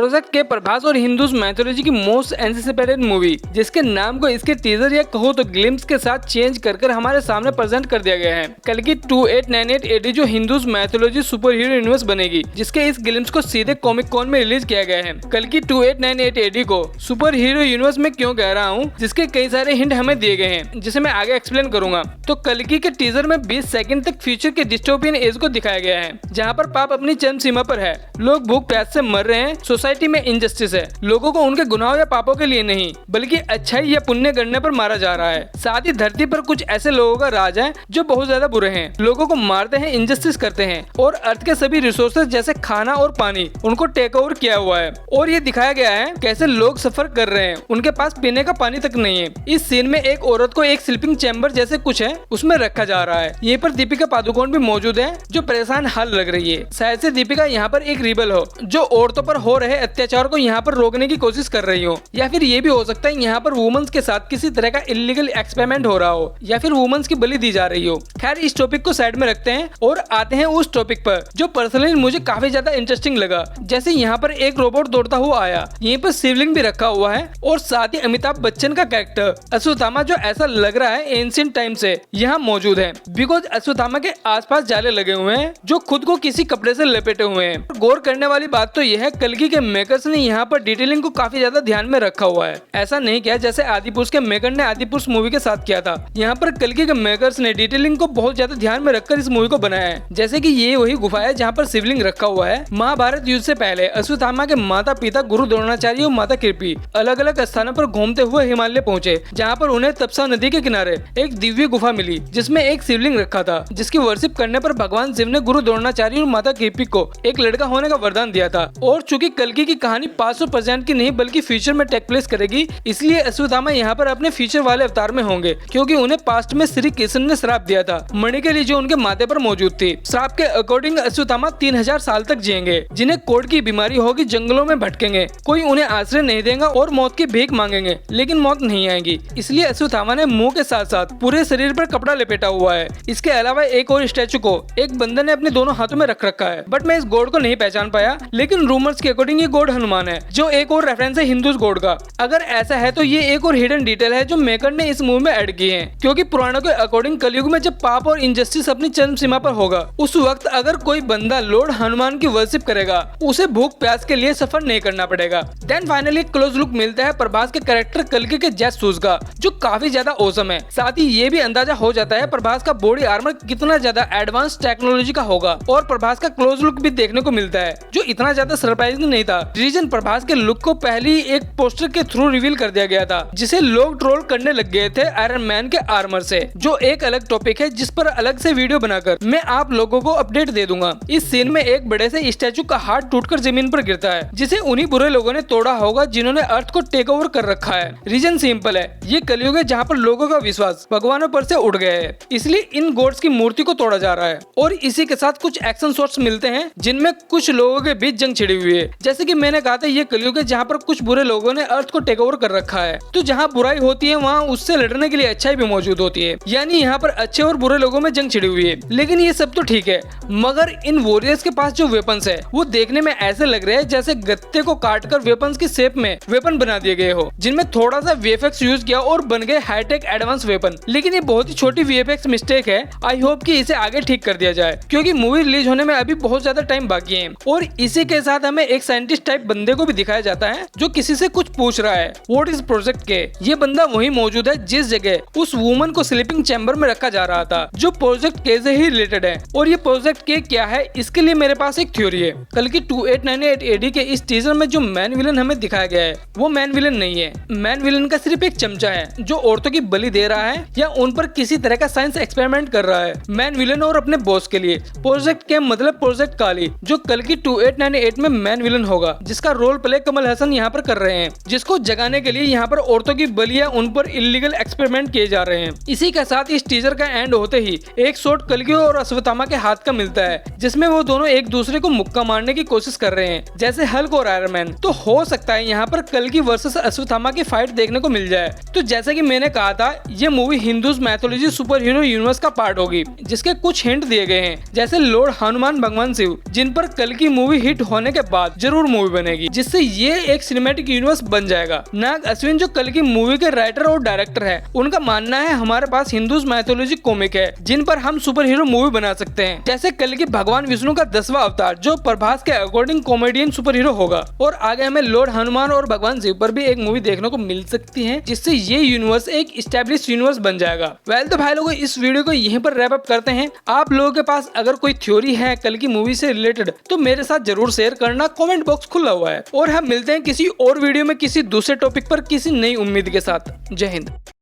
Project के प्रभास और Hindus mythology की मोस्ट एंटिसिपेटेड मूवी, जिसके नाम को इसके टीजर या कहो तो ग्लिम्स के साथ चेंज कर हमारे सामने प्रेजेंट कर दिया गया है। कल की 2898 AD जो Hindus mythology superhero universe बनेगी, जिसके इस ग्लिम्स को सीधे कॉमिक कॉन में रिलीज किया गया है। कल की 2898 AD को सुपर हीरो यूनिवर्स में क्यों कह रहा हूँ, जिसके कई सारे हिंट हमें दिए गए हैं, जिसे मैं आगे एक्सप्लेन करूंगा। तो कल्कि के टीजर में 20 सेकंड तक फ्यूचर के डिस्टोपियन एज को दिखाया गया है, जहाँ पर पाप अपनी चरम सीमा पर है। लोग भूख प्यास से मर रहे हैं, सोसाइटी में इनजस्टिस है, लोगों को उनके गुनाहों या पापों के लिए नहीं बल्कि अच्छाई या पुण्य करने पर मारा जा रहा है। साथ ही धरती पर कुछ ऐसे लोगों का राज है जो बहुत ज्यादा बुरे हैं, लोगों को मारते हैं, इनजस्टिस करते हैं और अर्थ के सभी रिसोर्सेज जैसे खाना और पानी उनको टेक ओवर किया हुआ है। और ये दिखाया गया है कैसे लोग सफर कर रहे हैं, उनके पास पीने का पानी तक नहीं है। इस सीन में एक औरत को एक स्लीपिंग चैम्बर जैसे कुछ है उसमें रखा जा रहा है। यहीं पर दीपिका पादुकोण भी मौजूद है जो परेशान हाल लग रही है। शायद से दीपिका यहाँ पर एक रिबल हो जो औरतों पर हो रहे अत्याचार को यहाँ पर रोकने की कोशिश कर रही हो, या फिर ये भी हो सकता है यहाँ पर वुमेन्स के साथ किसी तरह का इलीगल एक्सपेरिमेंट हो रहा हो, या फिर वुमेन्स की बलि दी जा रही हो। खैर, इस टॉपिक को साइड में रखते हैं और आते हैं उस टॉपिक पर जो पर्सनली मुझे काफी ज्यादा इंटरेस्टिंग लगा। जैसे यहाँ पर एक रोबोट दौड़ता हुआ आया, यहीं पर शिवलिंग भी रखा हुआ है और साथ ही अमिताभ बच्चन का कैरेक्टर अश्वत्थामा जो ऐसा लग रहा है एंशिएंट टाइम से यहाँ मौजूद है, बिकॉज अश्वत्थामा के आसपास जाले लगे हुए हैं जो खुद को किसी कपड़े से लपेटे हुए हैं। गौर करने वाली बात तो यह है, कल्कि के मेकर्स ने यहाँ पर डिटेलिंग को काफी ज्यादा ध्यान में रखा हुआ है। ऐसा नहीं किया जैसे आदिपुरुष के मेकर ने आदिपुरुष मूवी के साथ किया था। यहाँ पर कल्कि के मेकर्स ने डिटेलिंग को बहुत ज्यादा ध्यान में रखकर इस मूवी को बनाया है। जैसे कि ये वही गुफा है जहाँ पर शिवलिंग रखा हुआ है। महाभारत युद्ध से पहले अश्वत्थामा के माता पिता गुरु द्रोणाचार्य और माता कृपी अलग अलग स्थानों पर घूमते हुए हिमालय पहुंचे, जहाँ पर उन्हें तपसा नदी के किनारे एक दिव्य गुफा मिली जिसमें एक शिवलिंग रखा था, जिसकी वर्शिप करने पर भगवान शिव ने गुरु द्रोणाचार्य और माता कृपी को एक लड़का होने का वरदान दिया था। और चूंकि कल्कि की कहानी 500% की नहीं बल्कि फ्यूचर में टेक प्लेस करेगी, इसलिए अश्वत्थामा यहाँ पर अपने फ्यूचर वाले अवतार में होंगे, क्योंकि उन्हें पास्ट में श्री कृष्ण ने श्राप दिया था मणि के लिए जो उनके माथे पर मौजूद थी। श्राप के अकॉर्डिंग अश्वत्थामा 3000 साल तक जिएंगे, जिन्हें कोढ़ की बीमारी होगी, जंगलों में भटकेंगे, कोई उन्हें आश्रय नहीं देगा और मौत की भीख मांगेंगे, लेकिन मौत नहीं आएगी। इसलिए अश्वत्थामा ने मुंह के साथ साथ पूरे शरीर पर कपड़ा लपेटा हुआ है। इसके अलावा एक और स्टैचू को एक बंदर ने अपने दोनों हाथों में रख रखा है, बट मैं इस गॉड को नहीं पहचान पाया, लेकिन रूमर्स के अकॉर्डिंग ये गॉड हनुमान है, जो एक और रेफरेंस है हिंदूज गॉड का। अगर ऐसा है तो ये एक और हिडन डिटेल है जो मेकर ने इस मूवी में ऐड की है, क्योंकि पुराणों के अकॉर्डिंग कलयुग में जब पाप और इनजस्टिस अपनी चरम सीमा पर होगा, उस वक्त अगर कोई बंदा लॉर्ड हनुमान की वर्शिप करेगा, उसे भूख प्यास के लिए सफर नहीं करना पड़ेगा। देन फाइनली क्लोज लुक मिलता है प्रभास के कैरेक्टर कल्कि के जेट सूज का, जो काफी ज्यादा औसम है। साथ ही ये भी अंदाजा हो जाता है प्रभास का बॉडी आर्मर कितना ज्यादा एडवांस टेक्नोलॉजी का होगा, और प्रभास का क्लोज लुक भी देखने को मिलता है जो इतना ज्यादा सरप्राइजिंग नहीं था। रीजन प्रभास के लुक को पहले एक पोस्टर के थ्रू रिवील कर दिया गया था, जिसे लोग ट्रोल करने लग गए थे आयरन मैन के आर्मर से, जो एक अलग टॉपिक है जिस पर अलग से वीडियो बनाकर मैं आप लोगों को अपडेट दे दूंगा। इस सीन में एक बड़े से स्टैचू का हाथ टूटकर जमीन पर गिरता है, जिसे उन्हीं बुरे लोगों ने तोड़ा होगा जिन्होंने अर्थ को टेक ओवर कर रखा है। रीजन सिंपल है, ये कलयुग है जहाँ पर लोगों का विश्वास भगवानों पर से उठ गया है, इसलिए इन गॉड्स की मूर्ति को तोड़ा जा रहा है। और इसी के साथ कुछ एक्शन शॉट्स मिलते हैं जिनमें कुछ लोगों के बीच जंग छिड़ी हुई है। जैसे कि मैंने कहा था, ये कलयुग है जहाँ पर कुछ बुरे लोगों ने अर्थ को टेक ओवर कर रखा है, तो जहाँ बुराई होती है वहाँ उससे लड़ने के लिए अच्छाई भी मौजूद होती है, यानी यहाँ पर अच्छे और बुरे लोगों में जंग छिड़ी हुई है। लेकिन ये सब तो ठीक है, मगर इन वॉरियर्स के पास जो वेपन्स है वो देखने में ऐसे लग रहे हैं जैसे गत्ते को काटकर वेपन्स की शेप में वेपन बना दिए गए हो, जिनमें थोड़ा सा वीएफएक्स यूज किया और बन गए हाईटेक एडवांस वेपन। लेकिन ये बहुत ही छोटी वीएफएक्स मिस्टेक है, आई होप कि इसे आगे ठीक कर दिया जाए, क्योंकि मूवी रिलीज होने में अभी बहुत ज्यादा टाइम बाकी है। और इसी के साथ हमें एक साइंटिस्ट टाइप बंदे को भी दिखाया जाता है जो किसी से कुछ पूछ रहा है व्हाट इज प्रोजेक्ट के। ये बंदा वही मौजूद है जिस जगह उस वुमन को स्लीपिंग चैम्बर में रखा जा रहा था, जो प्रोजेक्ट के से ही रिलेटेड है। और ये प्रोजेक्ट के क्या है, इसके लिए मेरे पास एक थ्योरी है। कल की 2898 AD के इस टीजर में जो मैन विलन हमें दिखाया गया है वो मैन विलन नहीं है। मैन विलन का सिर्फ एक चमचा है जो औरतों की बलि दे रहा है या उन पर किसी तरह का साइंस एक्सपेरिमेंट कर रहा है। मैन विलन और अपने बॉस के लिए प्रोजेक्ट के मतलब प्रोजेक्ट काली, जो कल की 2898 में मैन विलन होगा, जिसका रोल प्ले कमल हसन यहाँ पर कर रहे हैं, जिसको जगाने के लिए यहाँ पर औरतों की बलियां उन पर इलीगल एक्सपेरिमेंट किए जा रहे हैं। इसी के साथ इस टीजर का एंड होते ही एक शॉट कल्कि और अश्वत्थामा के हाथ का मिलता है, जिसमें वो दोनों एक दूसरे को मुक्का मारने की कोशिश कर रहे हैं, जैसे हल्क और आयरन मैन। तो हो सकता है यहाँ पर कल्कि वर्सेस अश्वत्थामा की फाइट देखने को मिल जाए। तो जैसे कि मैंने कहा था, ये movie Hindus mythology superhero universe का पार्ट होगी, जिसके कुछ हिंट दिए गए हैं, जैसे लॉर्ड हनुमान भगवान शिव, जिन पर कल्कि मूवी हिट होने के बाद जरूर मूवी बनेगी, जिससे ये एक सिनेमैटिक यूनिवर्स बन जाएगा। नाग अश्विन जो कल की मूवी के राइटर और डायरेक्टर है, उनका मानना है हमारे पास हिंदूज मैथोलॉजी कॉमिक है जिन पर हम सुपर हीरो मूवी बना सकते हैं, जैसे कल की भगवान विष्णु का 10वां अवतार जो प्रभास के अकॉर्डिंग कॉमेडियन सुपर हीरो होगा, और आगे हमें लॉर्ड हनुमान और भगवान शिव पर भी एक मूवी देखने को मिल सकती है, जिससे ये यूनिवर्स एक एस्टैब्लिश यूनिवर्स बन जाएगा। वेल तो भाई लोगों, इस वीडियो को यहीं पर रैप अप करते हैं। आप लोगों के पास अगर कोई थ्योरी है कल की मूवी से रिलेटेड तो मेरे साथ जरूर शेयर करना, कमेंट बॉक्स खुला हुआ है। और हम मिलते हैं किसी और वीडियो में किसी दूसरे टॉपिक पर किसी नई उम्मीद के साथ। जय हिंद।